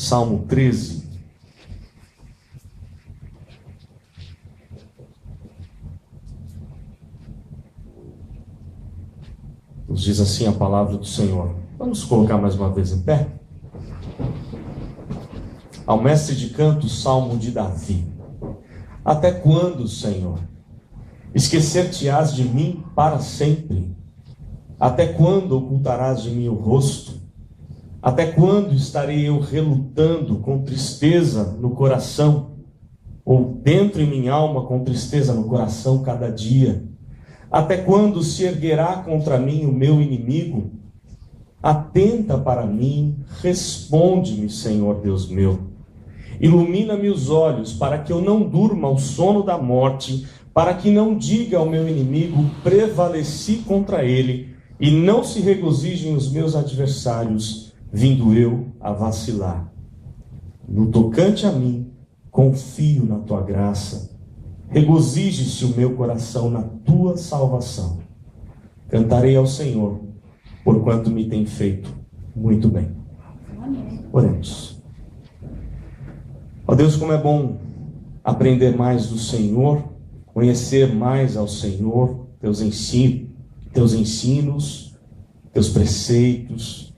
Salmo 13. Nos diz assim a palavra do Senhor. Vamos colocar mais uma vez em pé? Ao mestre de canto, Salmo de Davi. Até quando, Senhor, esquecer-te-ás de mim para sempre? Até quando ocultarás de mim o rosto? Até quando estarei eu relutando com tristeza no coração? Ou dentro em minha alma com tristeza no coração cada dia? Até quando se erguerá contra mim o meu inimigo? Atenta para mim, responde-me, Senhor Deus meu. Ilumina-me os olhos, para que eu não durma o sono da morte, para que não diga ao meu inimigo, prevaleci contra ele, e não se regozijem os meus adversários, vindo eu a vacilar. No tocante a mim, confio na tua graça. Regozije-se o meu coração na tua salvação. Cantarei ao Senhor, porquanto me tem feito muito bem. Oremos. Ó Deus, como é bom aprender mais do Senhor, conhecer mais ao Senhor, teus ensinos, teus preceitos,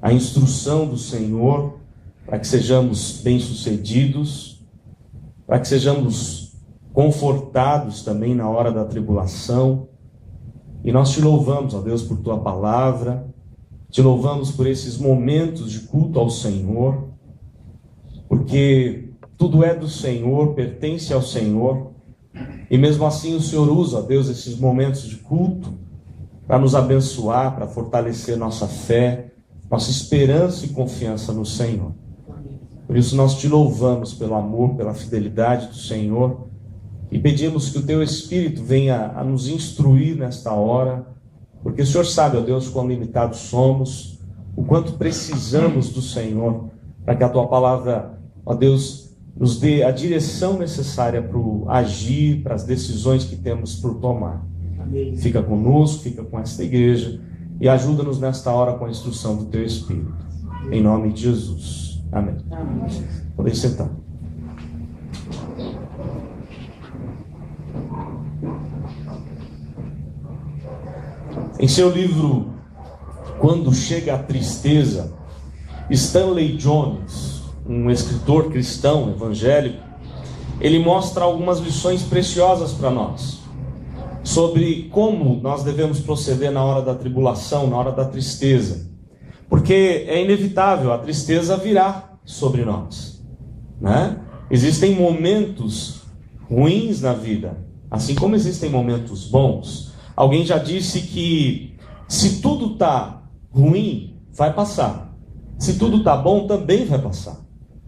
a instrução do Senhor, para que sejamos bem-sucedidos, para que sejamos confortados também na hora da tribulação. E nós te louvamos, ó Deus, por tua palavra, te louvamos por esses momentos de culto ao Senhor, porque tudo é do Senhor, pertence ao Senhor, e mesmo assim o Senhor usa, ó Deus, esses momentos de culto para nos abençoar, para fortalecer nossa fé, nossa esperança e confiança no Senhor. Por isso nós te louvamos pelo amor, pela fidelidade do Senhor, e pedimos que o teu Espírito venha a nos instruir nesta hora, porque o Senhor sabe, ó Deus, quão limitados somos, o quanto precisamos do Senhor, para que a tua palavra, ó Deus, nos dê a direção necessária para o agir, para as decisões que temos por tomar. Amém. Fica conosco, fica com esta igreja e ajuda-nos nesta hora com a instrução do teu Espírito. Em nome de Jesus. Amém. Amém. Podem sentar. Em seu livro Quando Chega a Tristeza, Stanley Jones, um escritor cristão evangélico, ele mostra algumas lições preciosas para nós sobre como nós devemos proceder na hora da tribulação, na hora da tristeza, porque é inevitável, a tristeza virá sobre nós, né? Existem momentos ruins na vida, assim como existem momentos bons. Alguém já disse que se tudo está ruim, vai passar. Se tudo está bom, também vai passar.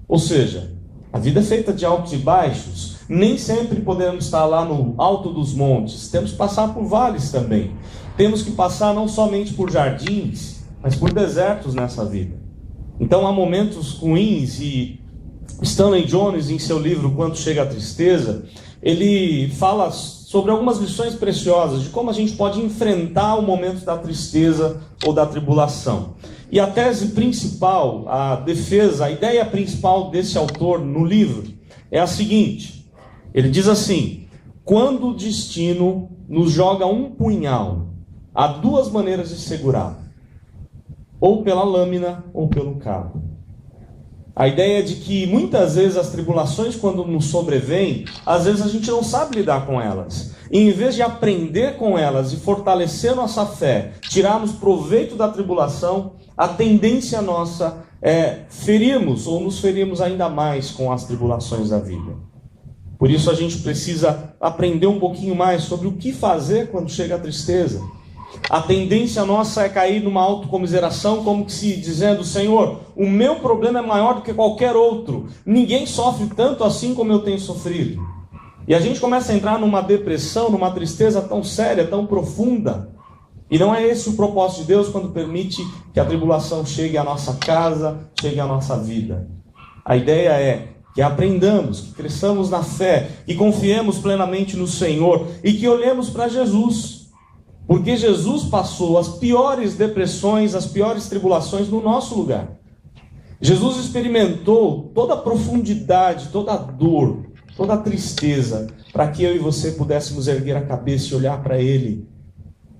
Ou seja, a vida é feita de altos e baixos. Nem sempre podemos estar lá no alto dos montes. Temos que passar por vales também. Temos que passar não somente por jardins, mas por desertos nessa vida. Então há momentos ruins, e Stanley Jones, em seu livro Quando Chega a Tristeza, ele fala sobre algumas lições preciosas de como a gente pode enfrentar o momento da tristeza ou da tribulação. E a tese principal, a defesa, a ideia principal desse autor no livro é a seguinte. Ele diz assim: quando o destino nos joga um punhal, há duas maneiras de segurar, ou pela lâmina ou pelo cabo. A ideia é de que muitas vezes as tribulações, quando nos sobrevêm, às vezes a gente não sabe lidar com elas. E em vez de aprender com elas e fortalecer nossa fé, tirarmos proveito da tribulação, a tendência nossa é ferirmos ou nos ferirmos ainda mais com as tribulações da vida. Por isso a gente precisa aprender um pouquinho mais sobre o que fazer quando chega a tristeza. A tendência nossa é cair numa autocomiseração, como que se dizendo: Senhor, o meu problema é maior do que qualquer outro. Ninguém sofre tanto assim como eu tenho sofrido. E a gente começa a entrar numa depressão, numa tristeza tão séria, tão profunda. E não é esse o propósito de Deus quando permite que a tribulação chegue à nossa casa, chegue à nossa vida. A ideia é que aprendamos, que cresçamos na fé, que confiemos plenamente no Senhor e que olhemos para Jesus. Porque Jesus passou as piores depressões, as piores tribulações no nosso lugar. Jesus experimentou toda a profundidade, toda a dor, toda a tristeza, para que eu e você pudéssemos erguer a cabeça e olhar para Ele.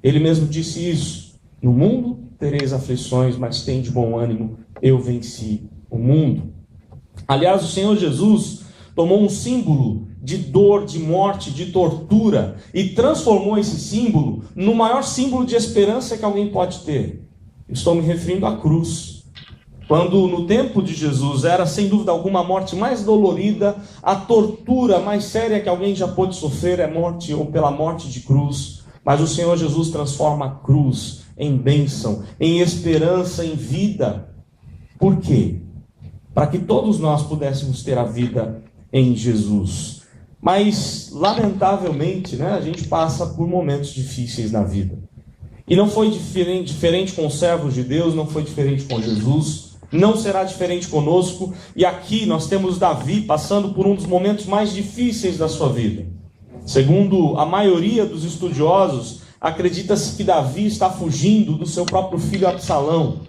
Ele mesmo disse isso: no mundo tereis aflições, mas tende bom ânimo, eu venci o mundo. Aliás, o Senhor Jesus tomou um símbolo de dor, de morte, de tortura, e transformou esse símbolo no maior símbolo de esperança que alguém pode ter. Estou me referindo à cruz. Quando no tempo de Jesus era sem dúvida alguma a morte mais dolorida, a tortura mais séria que alguém já pôde sofrer é morte ou pela morte de cruz. Mas o Senhor Jesus transforma a cruz em bênção, em esperança, em vida. Por quê? Para que todos nós pudéssemos ter a vida em Jesus. Mas, lamentavelmente, a gente passa por momentos difíceis na vida. E não foi diferente com os servos de Deus, não foi diferente com Jesus, não será diferente conosco. E aqui nós temos Davi passando por um dos momentos mais difíceis da sua vida. Segundo a maioria dos estudiosos, acredita-se que Davi está fugindo do seu próprio filho Absalão.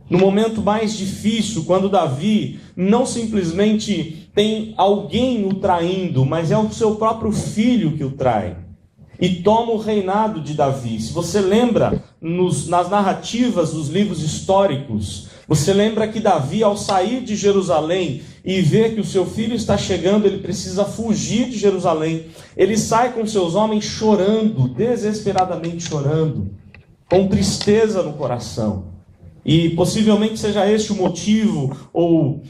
No momento mais difícil, quando Davi não simplesmente tem alguém o traindo, mas é o seu próprio filho que o trai. E toma o reinado de Davi. Se você lembra, nas narrativas dos livros históricos, você lembra que Davi, ao sair de Jerusalém e ver que o seu filho está chegando, ele precisa fugir de Jerusalém. Ele sai com seus homens chorando, desesperadamente chorando, com tristeza no coração. E possivelmente seja este o motivo ou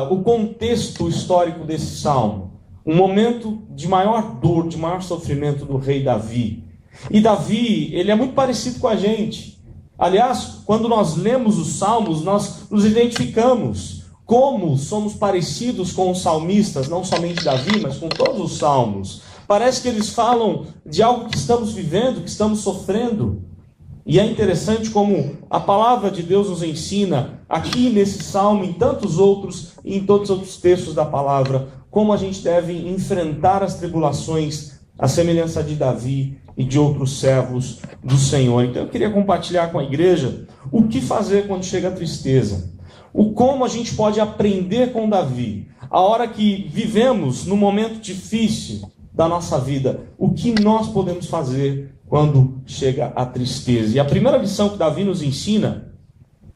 o contexto histórico desse salmo. Um momento de maior dor, de maior sofrimento do rei Davi. E Davi, ele é muito parecido com a gente. Aliás, quando nós lemos os salmos, nós nos identificamos como somos parecidos com os salmistas, não somente Davi, mas com todos os salmos. Parece que eles falam de algo que estamos vivendo, que estamos sofrendo. E é interessante como a palavra de Deus nos ensina, aqui nesse salmo, em tantos outros, e em todos os outros textos da palavra, como a gente deve enfrentar as tribulações, à semelhança de Davi e de outros servos do Senhor. Então eu queria compartilhar com a igreja o que fazer quando chega a tristeza. Como a gente pode aprender com Davi, a hora que vivemos num momento difícil da nossa vida, o que nós podemos fazer quando chega a tristeza. E a primeira lição que Davi nos ensina,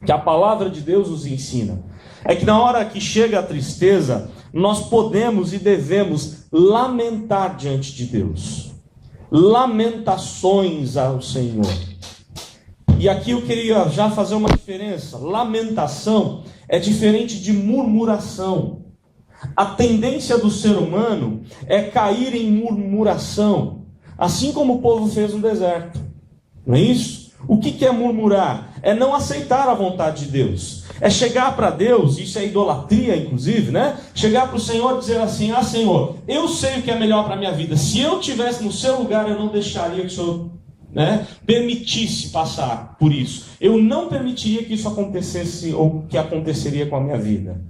que a palavra de Deus nos ensina, é que na hora que chega a tristeza, nós podemos e devemos lamentar diante de Deus. Lamentações ao Senhor. E aqui eu queria já fazer uma diferença. Lamentação é diferente de murmuração. A tendência do ser humano é cair em murmuração, assim como o povo fez no deserto. Não é isso? O que é murmurar? É não aceitar a vontade de Deus. É chegar para Deus, isso é idolatria inclusive, Chegar para o Senhor e dizer assim: Senhor, eu sei o que é melhor para a minha vida. Se eu estivesse no seu lugar, eu não deixaria que o Senhor permitisse passar por isso. Eu não permitiria que isso acontecesse ou que aconteceria com a minha vida.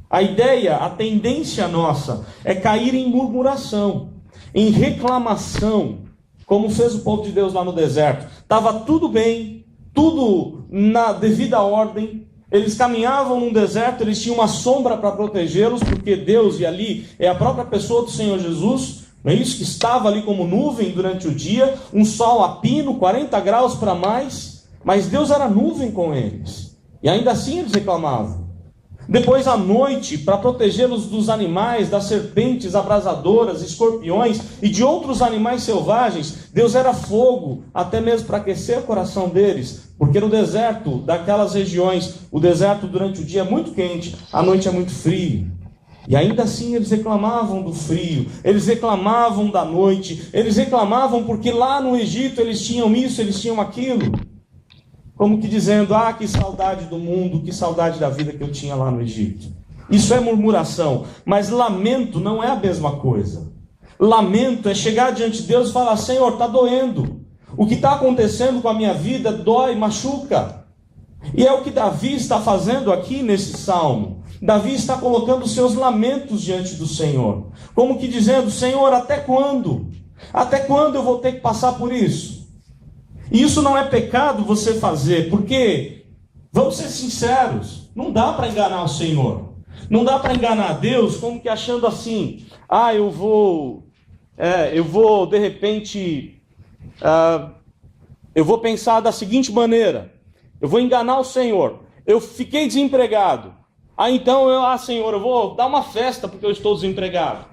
A ideia, a tendência nossa é cair em murmuração, em reclamação, como fez o povo de Deus lá no deserto. Estava tudo bem, tudo na devida ordem. Eles caminhavam num deserto, eles tinham uma sombra para protegê-los, porque Deus, e ali é a própria pessoa do Senhor Jesus, não é isso? Que estava ali como nuvem durante o dia, um sol a pino, 40 graus para mais, mas Deus era nuvem com eles. E ainda assim eles reclamavam. Depois à noite, para protegê-los dos animais, das serpentes abrasadoras, escorpiões e de outros animais selvagens, Deus era fogo, até mesmo para aquecer o coração deles. Porque no deserto, daquelas regiões, o deserto durante o dia é muito quente, à noite é muito frio. E ainda assim eles reclamavam do frio, eles reclamavam da noite, eles reclamavam porque lá no Egito eles tinham isso, eles tinham aquilo. Como que dizendo: que saudade do mundo, que saudade da vida que eu tinha lá no Egito. Isso é murmuração, mas lamento não é a mesma coisa. Lamento é chegar diante de Deus e falar: Senhor, está doendo. O que está acontecendo com a minha vida dói, machuca. E é o que Davi está fazendo aqui nesse salmo. Davi está colocando os seus lamentos diante do Senhor. Como que dizendo: Senhor, até quando? Até quando eu vou ter que passar por isso? E isso não é pecado você fazer, porque, vamos ser sinceros, Não dá para enganar o Senhor. Não dá para enganar Deus como que achando assim, eu vou de repente, eu vou pensar da seguinte maneira, eu vou enganar o Senhor, eu fiquei desempregado, então Senhor, eu vou dar uma festa porque eu estou desempregado.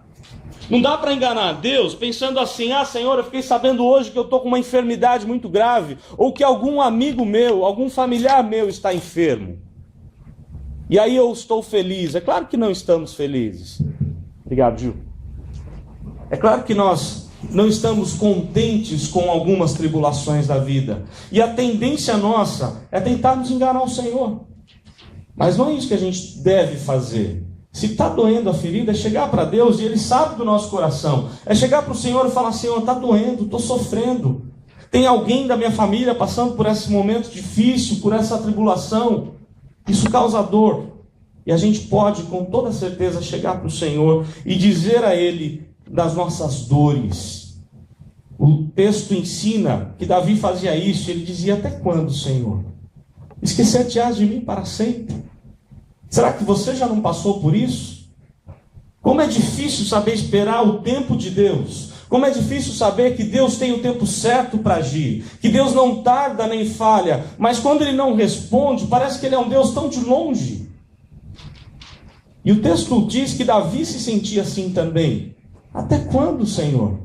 Não dá para enganar Deus pensando assim, Senhor, eu fiquei sabendo hoje que eu estou com uma enfermidade muito grave, ou que algum amigo meu, algum familiar meu está enfermo. E aí eu estou feliz. É claro que não estamos felizes. Obrigado, Gil. É claro que nós não estamos contentes com algumas tribulações da vida. E a tendência nossa é tentarmos enganar o Senhor. Mas não é isso que a gente deve fazer. Se está doendo a ferida, é chegar para Deus, e Ele sabe do nosso coração. É chegar para o Senhor e falar, Senhor, está doendo, estou sofrendo. Tem alguém da minha família passando por esse momento difícil, por essa tribulação. Isso causa dor. E a gente pode, com toda certeza, chegar para o Senhor e dizer a Ele das nossas dores. O texto ensina que Davi fazia isso. Ele dizia, até quando, Senhor? Esquecer-te-ás de mim para sempre? Será que você já não passou por isso? Como é difícil saber esperar o tempo de Deus. Como é difícil saber que Deus tem o tempo certo para agir. Que Deus não tarda nem falha. Mas quando Ele não responde, parece que Ele é um Deus tão de longe. E o texto diz que Davi se sentia assim também. Até quando, Senhor?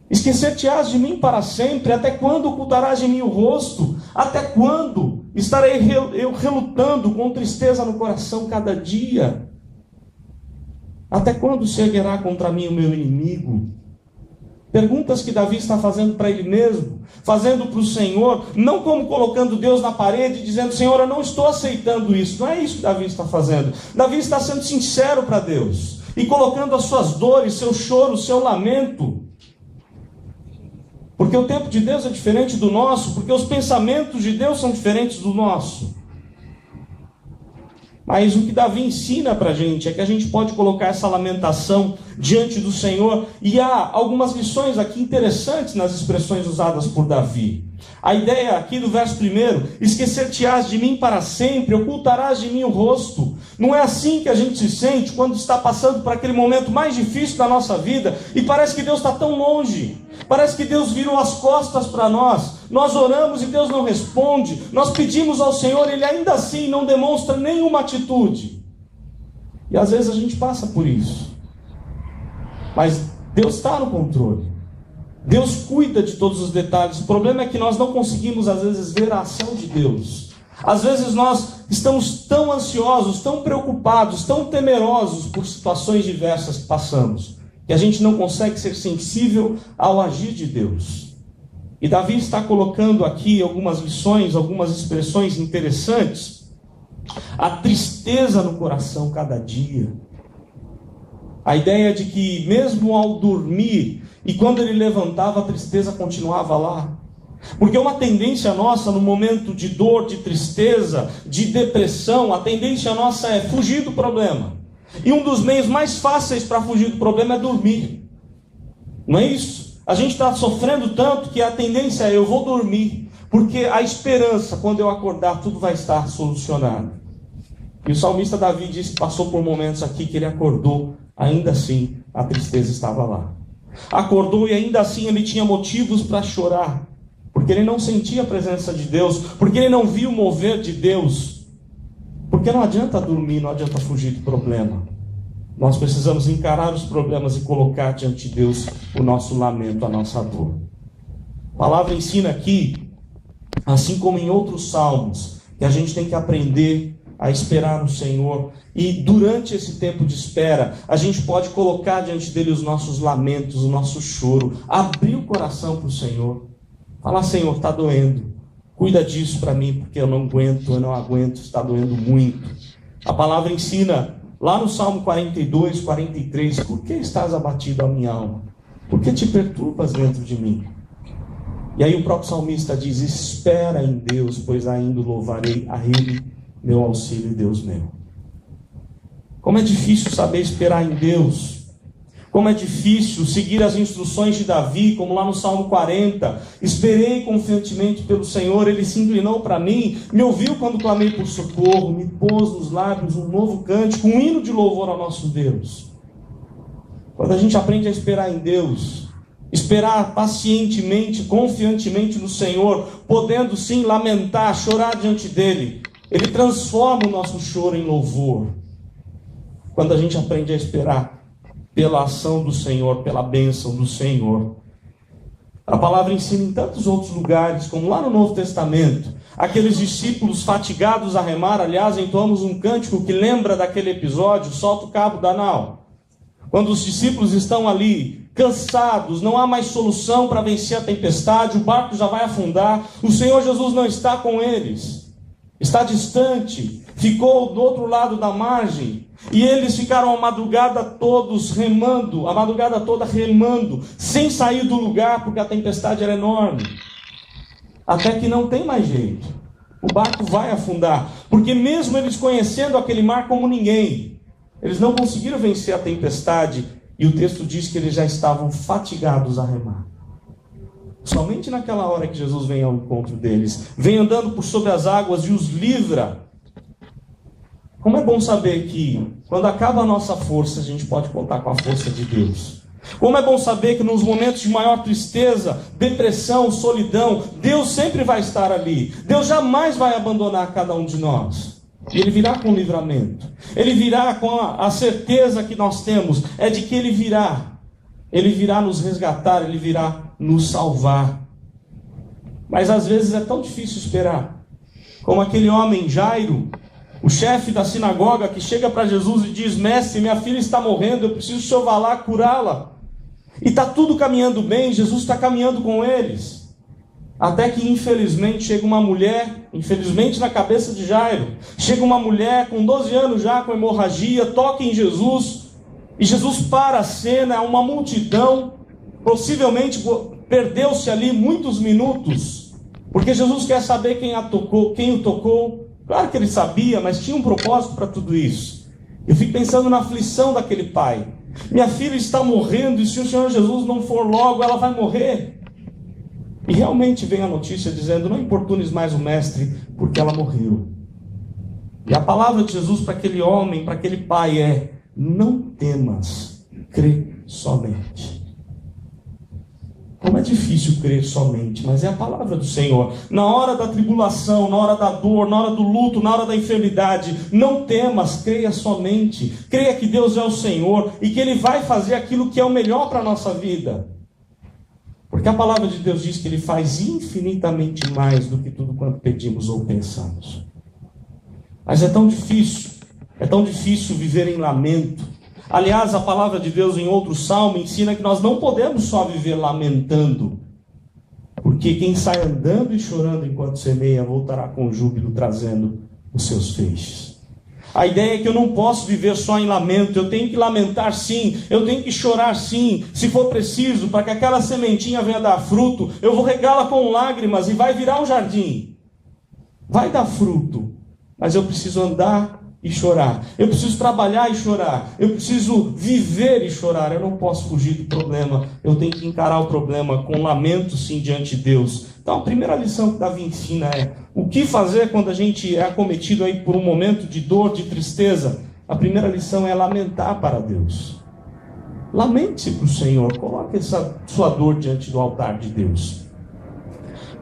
Esquecer-te-ás de mim para sempre? Até quando ocultarás de mim o rosto? Até quando estarei eu relutando com tristeza no coração cada dia? Até quando se erguerá contra mim o meu inimigo? Perguntas que Davi está fazendo para ele mesmo, fazendo para o Senhor, não como colocando Deus na parede, dizendo, Senhor, eu não estou aceitando isso. Não é isso que Davi está fazendo. Davi está sendo sincero para Deus, e colocando as suas dores, seu choro, seu lamento. Porque o tempo de Deus é diferente do nosso, porque os pensamentos de Deus são diferentes do nosso. Mas o que Davi ensina para a gente é que a gente pode colocar essa lamentação diante do Senhor. E há algumas lições aqui interessantes nas expressões usadas por Davi. A ideia aqui do verso 1, esquecer-te-ás de mim para sempre, ocultarás de mim o rosto. Não é assim que a gente se sente quando está passando por aquele momento mais difícil da nossa vida e parece que Deus está tão longe. Parece que Deus virou as costas para nós. Nós oramos e Deus não responde. Nós pedimos ao Senhor e Ele ainda assim não demonstra nenhuma atitude. E às vezes a gente passa por isso. Mas Deus está no controle. Deus cuida de todos os detalhes. O problema é que nós não conseguimos às vezes ver a ação de Deus. Às vezes nós estamos tão ansiosos, tão preocupados, tão temerosos por situações diversas que passamos, que a gente não consegue ser sensível ao agir de Deus. E Davi está colocando aqui algumas lições, algumas expressões interessantes. A tristeza no coração cada dia. A ideia de que mesmo ao dormir, e quando ele levantava, a tristeza continuava lá. Porque uma tendência nossa no momento de dor, de tristeza, de depressão, a tendência nossa é fugir do problema. E um dos meios mais fáceis para fugir do problema é dormir. Não é isso? A gente está sofrendo tanto que a tendência é eu vou dormir, porque a esperança, quando eu acordar, tudo vai estar solucionado. E o salmista Davi diz que passou por momentos aqui que ele acordou, ainda assim a tristeza estava lá. Acordou e ainda assim ele tinha motivos para chorar, porque ele não sentia a presença de Deus, porque ele não via o mover de Deus. Porque não adianta dormir, não adianta fugir do problema. Nós precisamos encarar os problemas e colocar diante de Deus o nosso lamento, a nossa dor. A palavra ensina aqui, assim como em outros salmos, que a gente tem que aprender a esperar no Senhor. E durante esse tempo de espera, a gente pode colocar diante dele os nossos lamentos, o nosso choro, abrir o coração para o Senhor. Falar, Senhor, está doendo. Cuida disso para mim, porque eu não aguento, está doendo muito. A palavra ensina, lá no Salmo 42, 43, por que estás abatido a minha alma? Por que te perturbas dentro de mim? E aí o próprio salmista diz, espera em Deus, pois ainda louvarei a Ele, meu auxílio e Deus meu. Como é difícil saber esperar em Deus, Como é difícil seguir as instruções de Davi, como lá no Salmo 40. Esperei confiantemente pelo Senhor, Ele se inclinou para mim, me ouviu quando clamei por socorro, me pôs nos lábios um novo cântico, um hino de louvor ao nosso Deus. Quando a gente aprende a esperar em Deus, esperar pacientemente, confiantemente no Senhor, podendo sim lamentar, chorar diante dEle, Ele transforma o nosso choro em louvor. Quando a gente aprende a esperar pela ação do Senhor, pela bênção do Senhor. A palavra ensina em tantos outros lugares, como lá no Novo Testamento, aqueles discípulos fatigados a remar. Aliás, entoamos um cântico que lembra daquele episódio, solta o cabo da nau. Quando os discípulos estão ali, cansados, não há mais solução para vencer a tempestade, o barco já vai afundar, o Senhor Jesus não está com eles, está distante, ficou do outro lado da margem. E eles ficaram a madrugada toda remando, sem sair do lugar, porque a tempestade era enorme. Até que não tem mais jeito. O barco vai afundar. Porque mesmo eles conhecendo aquele mar como ninguém, eles não conseguiram vencer a tempestade. E o texto diz que eles já estavam fatigados a remar. Somente naquela hora que Jesus vem ao encontro deles, vem andando por sobre as águas e os livra. Como é bom saber que, quando acaba a nossa força, a gente pode contar com a força de Deus. Como é bom saber que nos momentos de maior tristeza, depressão, solidão, Deus sempre vai estar ali. Deus jamais vai abandonar cada um de nós. E Ele virá com livramento. Ele virá com a certeza que nós temos, é de que Ele virá. Ele virá nos resgatar, Ele virá nos salvar. Mas às vezes é tão difícil esperar. Como aquele homem Jairo, o chefe da sinagoga, que chega para Jesus e diz: mestre, minha filha está morrendo, eu preciso que o senhor vá lá curá-la. E está tudo caminhando bem, Jesus está caminhando com eles. Até que infelizmente chega uma mulher, infelizmente na cabeça de Jairo, chega uma mulher com 12 anos já, com hemorragia, toca em Jesus, e Jesus para a cena, uma multidão, possivelmente perdeu-se ali muitos minutos, porque Jesus quer saber quem o tocou. Claro que ele sabia, mas tinha um propósito para tudo isso. Eu fico pensando na aflição daquele pai. Minha filha está morrendo, e se o Senhor Jesus não for logo, ela vai morrer. E realmente vem a notícia dizendo: não importunes mais o mestre, porque ela morreu. E a palavra de Jesus para aquele homem, para aquele pai é: não temas, crê somente. Como é difícil crer somente, mas é a palavra do Senhor. Na hora da tribulação, na hora da dor, na hora do luto, na hora da enfermidade, não temas, creia somente. Creia que Deus é o Senhor e que Ele vai fazer aquilo que é o melhor para a nossa vida. Porque a palavra de Deus diz que Ele faz infinitamente mais do que tudo quanto pedimos ou pensamos. Mas é tão difícil viver em lamento. Aliás, a palavra de Deus em outro salmo ensina que nós não podemos só viver lamentando, porque quem sai andando e chorando enquanto semeia voltará com júbilo trazendo os seus feixes. A ideia é que eu não posso viver só em lamento, eu tenho que lamentar sim, eu tenho que chorar sim, se for preciso, para que aquela sementinha venha dar fruto, eu vou regá-la com lágrimas e vai virar um jardim, vai dar fruto, mas eu preciso andar e chorar, eu preciso trabalhar e chorar, eu preciso viver e chorar, eu não posso fugir do problema, eu tenho que encarar o problema com lamento sim diante de Deus. Então a primeira lição que Davi ensina é: o que fazer quando a gente é acometido aí por um momento de dor, de tristeza? A primeira lição é lamentar para Deus. Lamente-se para o Senhor, coloque essa sua dor diante do altar de Deus.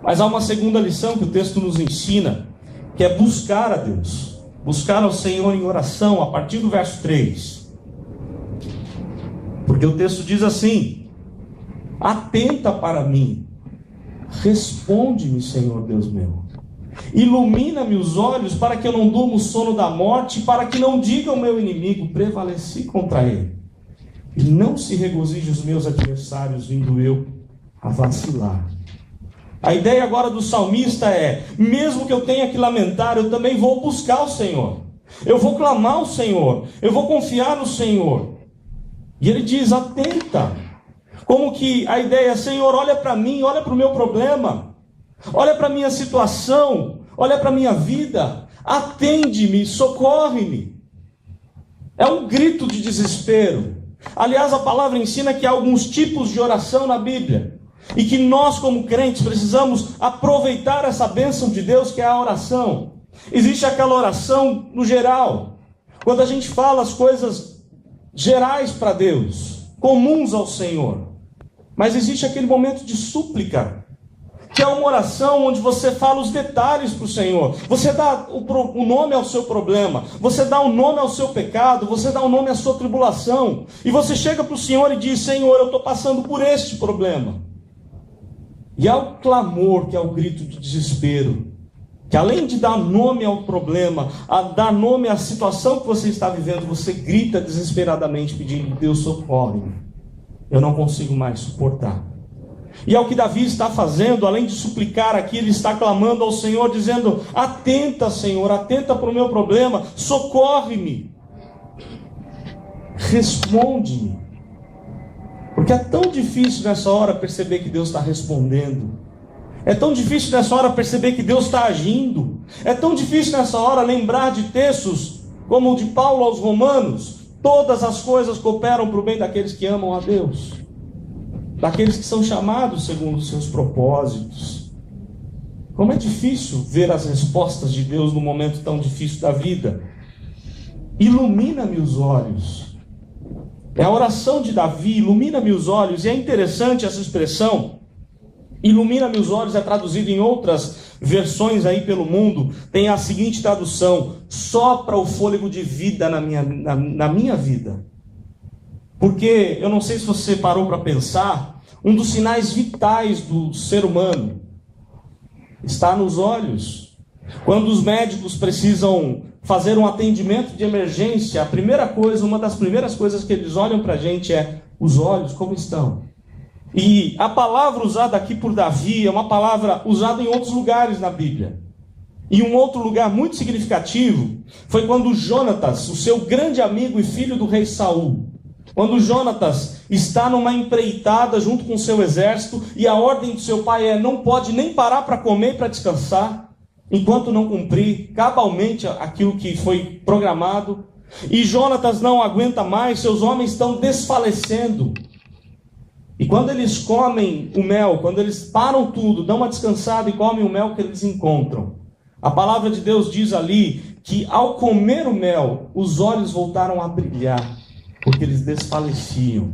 Mas há uma segunda lição que o texto nos ensina, que é buscar a Deus. Buscar ao Senhor em oração, a partir do verso 3. Porque o texto diz assim: atenta para mim, responde-me, Senhor Deus meu. Ilumina-me os olhos para que eu não durma o sono da morte, para que não diga o meu inimigo: prevaleci contra ele. E não se regozije os meus adversários, vindo eu a vacilar. A ideia agora do salmista é: mesmo que eu tenha que lamentar, eu também vou buscar o Senhor. Eu vou clamar ao Senhor. Eu vou confiar no Senhor. E ele diz: atenta. Como que a ideia é: Senhor, olha para mim, olha para o meu problema. Olha para a minha situação. Olha para a minha vida. Atende-me, socorre-me. É um grito de desespero. Aliás, a palavra ensina que há alguns tipos de oração na Bíblia, e que nós, como crentes, precisamos aproveitar essa bênção de Deus, que é a oração. Existe aquela oração no geral, quando a gente fala as coisas gerais para Deus, comuns ao Senhor. Mas existe aquele momento de súplica, que é uma oração onde você fala os detalhes para o Senhor. Você dá o nome ao seu problema, você dá o nome ao seu pecado, você dá o nome à sua tribulação. E você chega para o Senhor e diz: Senhor, eu estou passando por este problema. E há o clamor, que é o grito de desespero, que além de dar nome ao problema, a dar nome à situação que você está vivendo, você grita desesperadamente pedindo: Deus, socorre-me, eu não consigo mais suportar. E é o que Davi está fazendo. Além de suplicar aqui, ele está clamando ao Senhor, dizendo: atenta, Senhor, atenta para o meu problema, socorre-me, responde-me. Porque é tão difícil nessa hora perceber que Deus está respondendo. É tão difícil nessa hora perceber que Deus está agindo. É tão difícil nessa hora lembrar de textos como o de Paulo aos Romanos: todas as coisas cooperam para o bem daqueles que amam a Deus, daqueles que são chamados segundo os seus propósitos. Como é difícil ver as respostas de Deus no momento tão difícil da vida. Ilumina-me os olhos. É a oração de Davi: ilumina-me os olhos. E é interessante essa expressão, ilumina-me os olhos, é traduzido em outras versões aí pelo mundo. Tem a seguinte tradução: sopra o fôlego de vida na minha vida. Porque, eu não sei se você parou para pensar, um dos sinais vitais do ser humano está nos olhos. Quando os médicos precisam fazer um atendimento de emergência, uma das primeiras coisas que eles olham para a gente é os olhos, como estão. E a palavra usada aqui por Davi é uma palavra usada em outros lugares na Bíblia. E um outro lugar muito significativo foi quando Jonatas, o seu grande amigo e filho do rei Saul, quando Jonatas está numa empreitada junto com o seu exército, e a ordem do seu pai é: não pode nem parar para comer, para descansar, enquanto não cumprir cabalmente aquilo que foi programado. E Jonatas não aguenta mais, seus homens estão desfalecendo. E quando eles comem o mel, quando eles param tudo, dão uma descansada e comem o mel que eles encontram, a palavra de Deus diz ali que ao comer o mel, os olhos voltaram a brilhar, porque eles desfaleciam.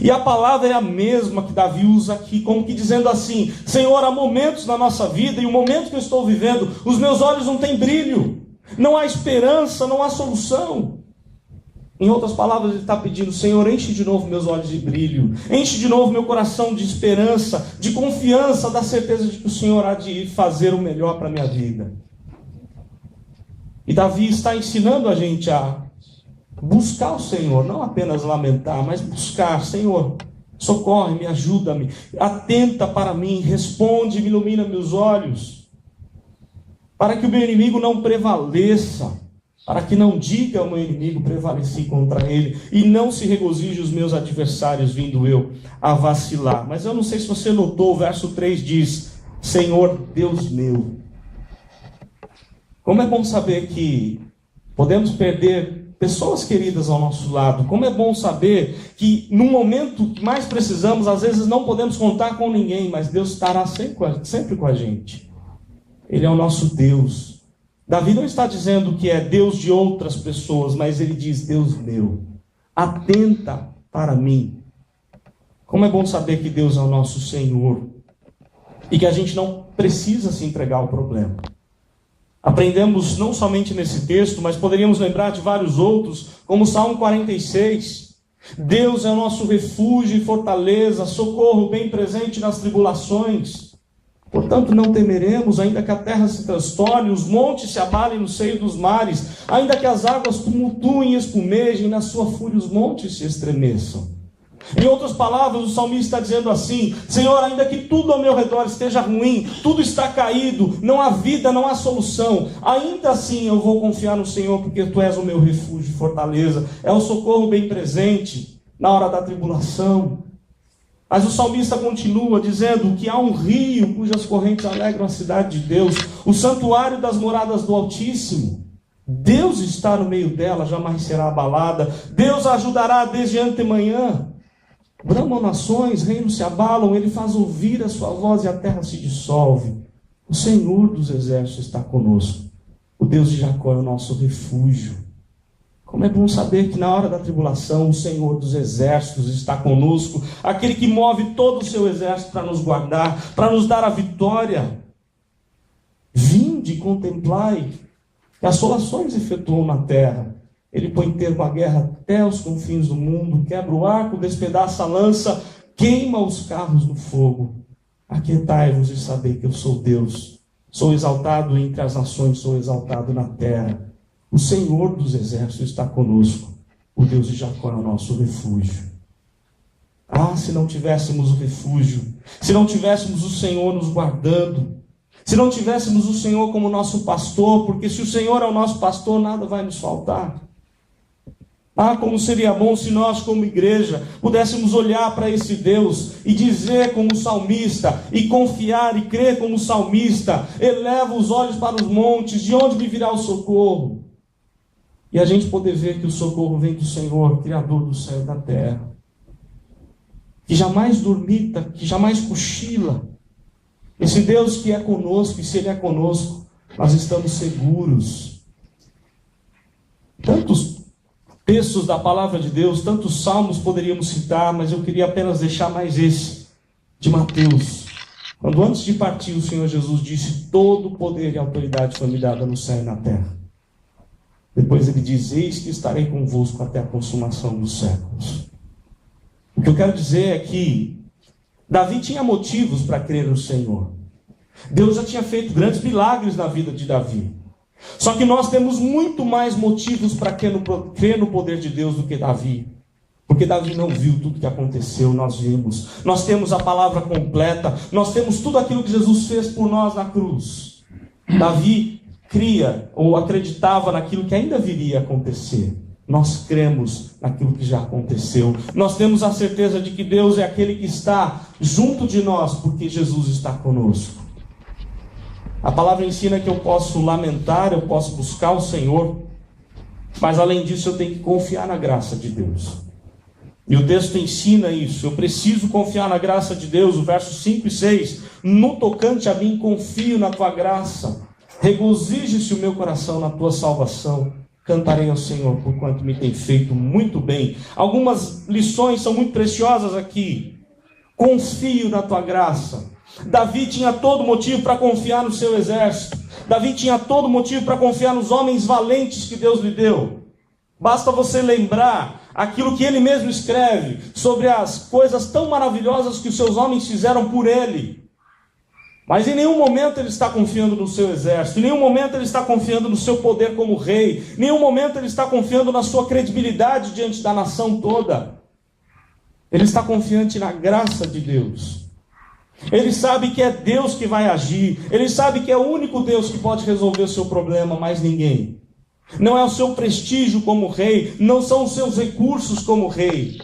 E a palavra é a mesma que Davi usa aqui, como que dizendo assim: Senhor, há momentos na nossa vida, e o momento que eu estou vivendo, os meus olhos não têm brilho, não há esperança, não há solução. Em outras palavras, ele está pedindo: Senhor, enche de novo meus olhos de brilho, enche de novo meu coração de esperança, de confiança, da certeza de que o Senhor há de fazer o melhor para a minha vida. E Davi está ensinando a gente a buscar o Senhor, não apenas lamentar, mas buscar: Senhor, socorre-me, ajuda-me, atenta para mim, responde-me, ilumina meus olhos, para que o meu inimigo não prevaleça, para que não diga o meu inimigo: prevaleci contra ele, e não se regozije os meus adversários, vindo eu a vacilar. Mas eu não sei se você notou, o verso 3 diz: Senhor Deus meu. Como é bom saber que podemos perder pessoas queridas ao nosso lado. Como é bom saber que no momento que mais precisamos, às vezes não podemos contar com ninguém, mas Deus estará sempre com a gente. Ele é o nosso Deus. Davi não está dizendo que é Deus de outras pessoas, mas ele diz: Deus meu, atenta para mim. Como é bom saber que Deus é o nosso Senhor e que a gente não precisa se entregar ao problema. Aprendemos não somente nesse texto, mas poderíamos lembrar de vários outros, como o Salmo 46. Deus é o nosso refúgio e fortaleza, socorro bem presente nas tribulações. Portanto, não temeremos, ainda que a terra se transtorne, os montes se abalem no seio dos mares, ainda que as águas tumultuem e espumejem, na sua fúria os montes se estremeçam. Em outras palavras, o salmista está dizendo assim: Senhor, ainda que tudo ao meu redor esteja ruim, tudo está caído, não há vida, não há solução, ainda assim eu vou confiar no Senhor, porque Tu és o meu refúgio e fortaleza, é o socorro bem presente na hora da tribulação. Mas o salmista continua dizendo que há um rio cujas correntes alegram a cidade de Deus, o santuário das moradas do Altíssimo. Deus está no meio dela, jamais será abalada. Deus a ajudará desde antemanhã. Bramam nações, reinos se abalam, ele faz ouvir a sua voz e a terra se dissolve. O Senhor dos exércitos está conosco. O Deus de Jacó é o nosso refúgio. Como é bom saber que na hora da tribulação o Senhor dos exércitos está conosco, aquele que move todo o seu exército para nos guardar, para nos dar a vitória. Vinde e contemplai que assolações efetuou na terra. Ele põe termo à guerra até os confins do mundo, quebra o arco, despedaça a lança, queima os carros no fogo. Aquietai-vos e sabei que eu sou Deus. Sou exaltado entre as nações, sou exaltado na terra. O Senhor dos exércitos está conosco. O Deus de Jacó é o nosso refúgio. Ah, se não tivéssemos o refúgio, se não tivéssemos o Senhor nos guardando, se não tivéssemos o Senhor como nosso pastor, porque se o Senhor é o nosso pastor, nada vai nos faltar. Ah, como seria bom se nós, como igreja, pudéssemos olhar para esse Deus e dizer como salmista, e confiar e crer como salmista: eleva os olhos para os montes, de onde me virá o socorro? E a gente poder ver que o socorro vem do Senhor, Criador do céu e da terra, que jamais dormita, que jamais cochila. Esse Deus que é conosco, e se Ele é conosco, nós estamos seguros. Tantos textos da palavra de Deus, tantos salmos poderíamos citar, mas eu queria apenas deixar mais esse, de Mateus. Quando antes de partir o Senhor Jesus disse: todo poder e autoridade foi me dada no céu e na terra. Depois ele diz: eis que estarei convosco até a consumação dos séculos. O que eu quero dizer é que Davi tinha motivos para crer no Senhor. Deus já tinha feito grandes milagres na vida de Davi. Só que nós temos muito mais motivos para crer no poder de Deus do que Davi. Porque Davi não viu tudo que aconteceu, nós vimos. Nós temos a palavra completa, nós temos tudo aquilo que Jesus fez por nós na cruz. Davi cria ou acreditava naquilo que ainda viria a acontecer. Nós cremos naquilo que já aconteceu. Nós temos a certeza de que Deus é aquele que está junto de nós, porque Jesus está conosco. A palavra ensina que eu posso lamentar, eu posso buscar o Senhor, mas além disso eu tenho que confiar na graça de Deus. E o texto ensina isso. Eu preciso confiar na graça de Deus. O verso 5 e 6: no tocante a mim confio na tua graça, regozije-se o meu coração na tua salvação. Cantarei ao Senhor por quanto me tem feito muito bem. Algumas lições são muito preciosas aqui. Confio na tua graça. Davi tinha todo motivo para confiar no seu exército. Davi tinha todo motivo para confiar nos homens valentes que Deus lhe deu. Basta você lembrar aquilo que ele mesmo escreve sobre as coisas tão maravilhosas que os seus homens fizeram por ele. Mas em nenhum momento ele está confiando no seu exército, em nenhum momento ele está confiando no seu poder como rei, em nenhum momento ele está confiando na sua credibilidade diante da nação toda. Ele está confiante na graça de Deus. Ele sabe que é Deus que vai agir. Ele sabe que é o único Deus que pode resolver o seu problema, mais ninguém. Não é o seu prestígio como rei, não são os seus recursos como rei,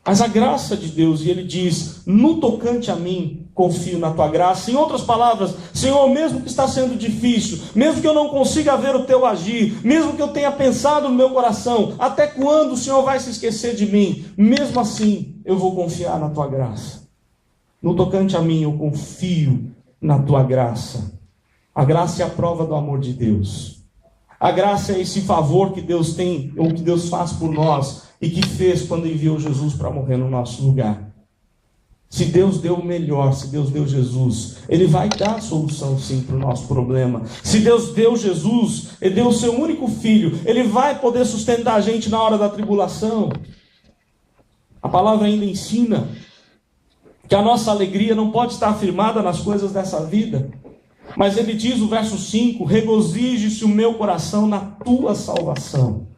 mas a graça de Deus. E ele diz: no tocante a mim, confio na tua graça. Em outras palavras, Senhor, mesmo que está sendo difícil, mesmo que eu não consiga ver o teu agir, mesmo que eu tenha pensado no meu coração, até quando o Senhor vai se esquecer de mim? Mesmo assim, eu vou confiar na tua graça. No tocante a mim, eu confio na tua graça. A graça é a prova do amor de Deus. A graça é esse favor que Deus tem, ou que Deus faz por nós, e que fez quando enviou Jesus para morrer no nosso lugar. Se Deus deu o melhor, se Deus deu Jesus, Ele vai dar a solução sim para o nosso problema. Se Deus deu Jesus, Ele deu o seu único filho, Ele vai poder sustentar a gente na hora da tribulação. A palavra ainda ensina que a nossa alegria não pode estar firmada nas coisas dessa vida. Mas ele diz, o verso 5, regozije-se o meu coração na tua salvação.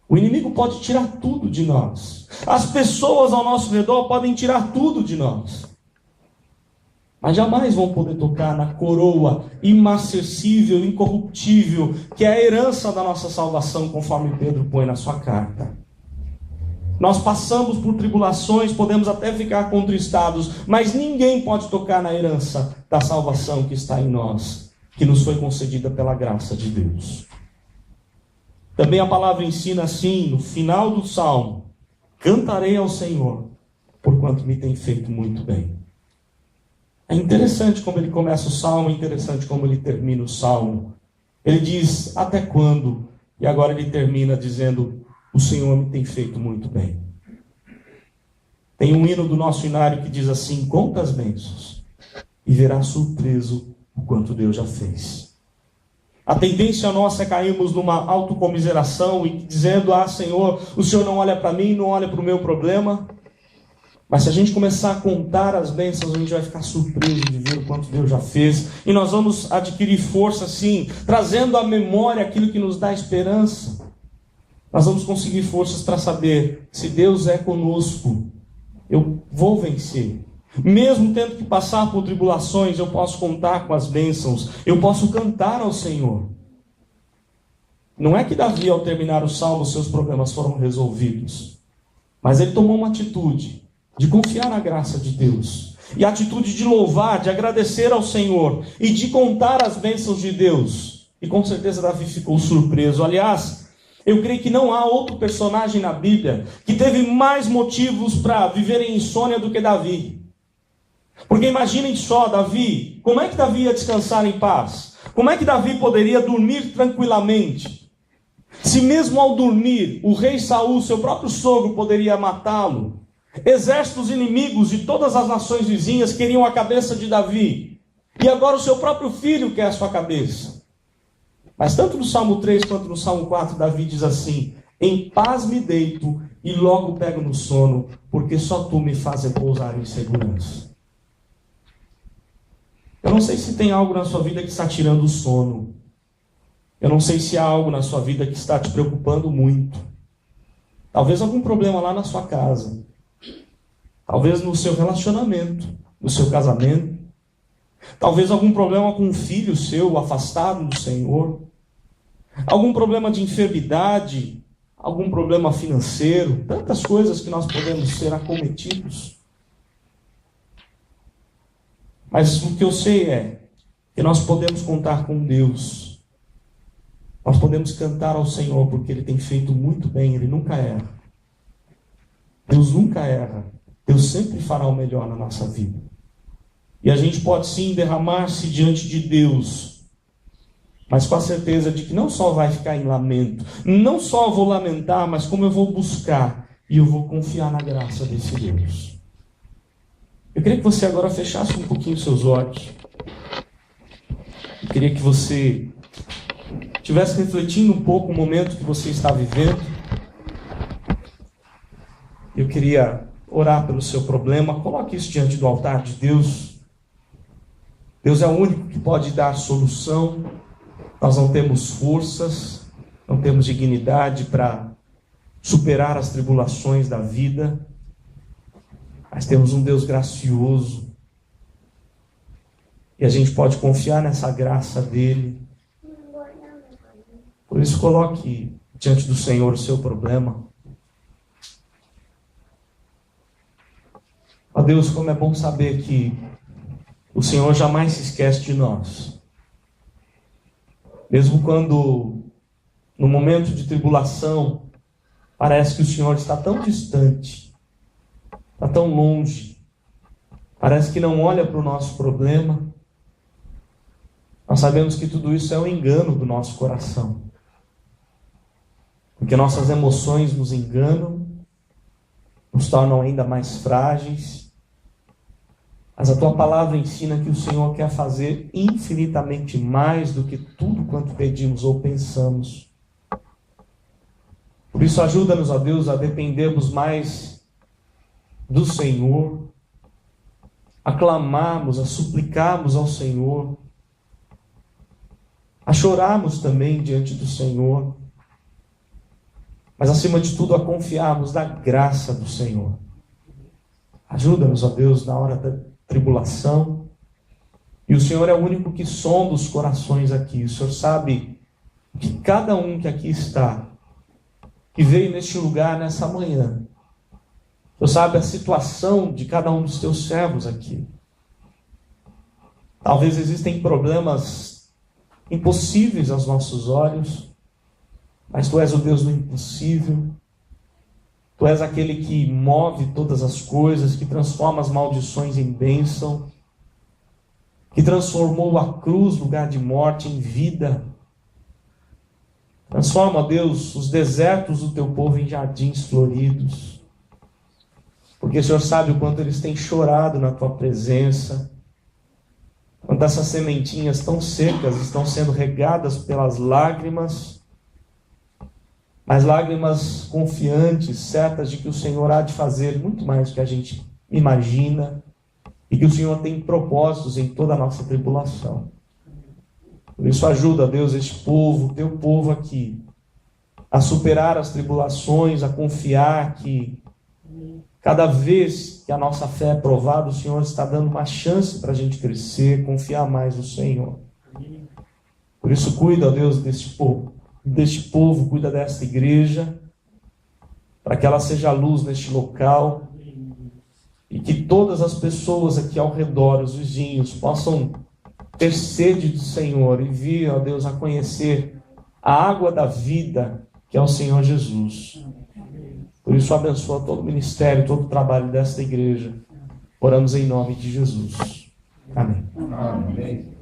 O inimigo pode tirar tudo de nós. As pessoas ao nosso redor podem tirar tudo de nós. Mas jamais vão poder tocar na coroa imacessível, incorruptível, que é a herança da nossa salvação, conforme Pedro põe na sua carta. Nós passamos por tribulações, podemos até ficar contristados, mas ninguém pode tocar na herança da salvação que está em nós. que nos foi concedida pela graça de Deus. Também a palavra ensina assim, no final do Salmo: cantarei ao Senhor, porquanto me tem feito muito bem. É interessante como ele começa o Salmo, é interessante como ele termina o Salmo. Ele diz, até quando? E agora ele termina dizendo, o Senhor me tem feito muito bem. Tem um hino do nosso hinário que diz assim, conta as bênçãos e verás surpreso o quanto Deus já fez. A tendência nossa é cairmos numa autocomiseração e dizendo, Senhor, o Senhor não olha para mim, não olha para o meu problema. Mas se a gente começar a contar as bênçãos, a gente vai ficar surpreso de ver o quanto Deus já fez. E nós vamos adquirir força, sim, trazendo à memória aquilo que nos dá esperança. Nós vamos conseguir forças para saber, se Deus é conosco, eu vou vencer. Mesmo tendo que passar por tribulações, eu posso contar com as bênçãos, eu posso cantar ao Senhor. Não é que Davi, ao terminar o salmo, seus problemas foram resolvidos. Mas ele tomou uma atitude de confiar na graça de Deus. E a atitude de louvar, de agradecer ao Senhor. E de contar as bênçãos de Deus. E com certeza Davi ficou surpreso. Aliás, eu creio que não há outro personagem na Bíblia que teve mais motivos para viver em insônia do que Davi. Porque imaginem só, Davi, como é que Davi ia descansar em paz? Como é que Davi poderia dormir tranquilamente? Se mesmo ao dormir, o rei Saul, seu próprio sogro, poderia matá-lo. Exércitos inimigos de todas as nações vizinhas queriam a cabeça de Davi. E agora o seu próprio filho quer a sua cabeça. Mas tanto no Salmo 3 quanto no Salmo 4, Davi diz assim, em paz me deito e logo pego no sono, porque só tu me fazes repousar em segurança. Eu não sei se tem algo na sua vida que está tirando o sono. Eu não sei se há algo na sua vida que está te preocupando muito. Talvez algum problema lá na sua casa. Talvez no seu relacionamento, no seu casamento. Talvez algum problema com um filho seu afastado do Senhor. Algum problema de enfermidade. Algum problema financeiro. Tantas coisas que nós podemos ser acometidos. Mas o que eu sei é que nós podemos contar com Deus. Nós podemos cantar ao Senhor porque Ele tem feito muito bem. Ele nunca erra. Deus nunca erra. Deus sempre fará o melhor na nossa vida. E a gente pode sim derramar-se diante de Deus, mas com a certeza de que não só vai ficar em lamento, não só vou lamentar, mas como eu vou buscar e eu vou confiar na graça desse Deus. Eu queria que você agora fechasse um pouquinho seus olhos. Eu queria que você estivesse refletindo um pouco o momento que você está vivendo. Eu queria orar pelo seu problema. Coloque isso diante do altar de Deus. Deus é o único que pode dar solução. Nós não temos forças, não temos dignidade para superar as tribulações da vida, mas temos um Deus gracioso e a gente pode confiar nessa graça dele. Por isso, coloque diante do Senhor o seu problema. Ó Deus, como é bom saber que o Senhor jamais se esquece de nós. Mesmo quando, no momento de tribulação, parece que o Senhor está tão distante, está tão longe, parece que não olha para o nosso problema. Nós sabemos que tudo isso é um engano do nosso coração. Porque nossas emoções nos enganam, nos tornam ainda mais frágeis. Mas a tua palavra ensina que o Senhor quer fazer infinitamente mais do que tudo quanto pedimos ou pensamos. Por isso, ajuda-nos, ó Deus, a dependermos mais do Senhor, a clamarmos, a suplicarmos ao Senhor, a chorarmos também diante do Senhor, mas acima de tudo a confiarmos na graça do Senhor. Ajuda-nos, ó Deus, na hora da tribulação. E o Senhor é o único que sonda os corações aqui. O Senhor sabe que cada um que aqui está, que veio neste lugar nessa manhã, o Senhor sabe a situação de cada um dos teus servos aqui. Talvez existem problemas impossíveis aos nossos olhos, mas Tu és o Deus do impossível. Tu és aquele que move todas as coisas, que transforma as maldições em bênção, que transformou a cruz, lugar de morte, em vida. Transforma, ó Deus, os desertos do Teu povo em jardins floridos, porque o Senhor sabe o quanto eles têm chorado na Tua presença, quando essas sementinhas tão secas estão sendo regadas pelas lágrimas, mas lágrimas confiantes, certas de que o Senhor há de fazer muito mais do que a gente imagina, e que o Senhor tem propósitos em toda a nossa tribulação. Por isso ajuda, Deus, este povo, Teu povo aqui, a superar as tribulações, a confiar que cada vez que a nossa fé é provada, o Senhor está dando uma chance para a gente crescer, confiar mais no Senhor. Por isso cuida, Deus, deste povo, cuida desta igreja, para que ela seja luz neste local, e que todas as pessoas aqui ao redor, os vizinhos, possam ter sede do Senhor e vir, ó Deus, a conhecer a água da vida, que é o Senhor Jesus. Por isso abençoa todo o ministério, todo o trabalho desta igreja. Oramos em nome de Jesus. Amém. Amém.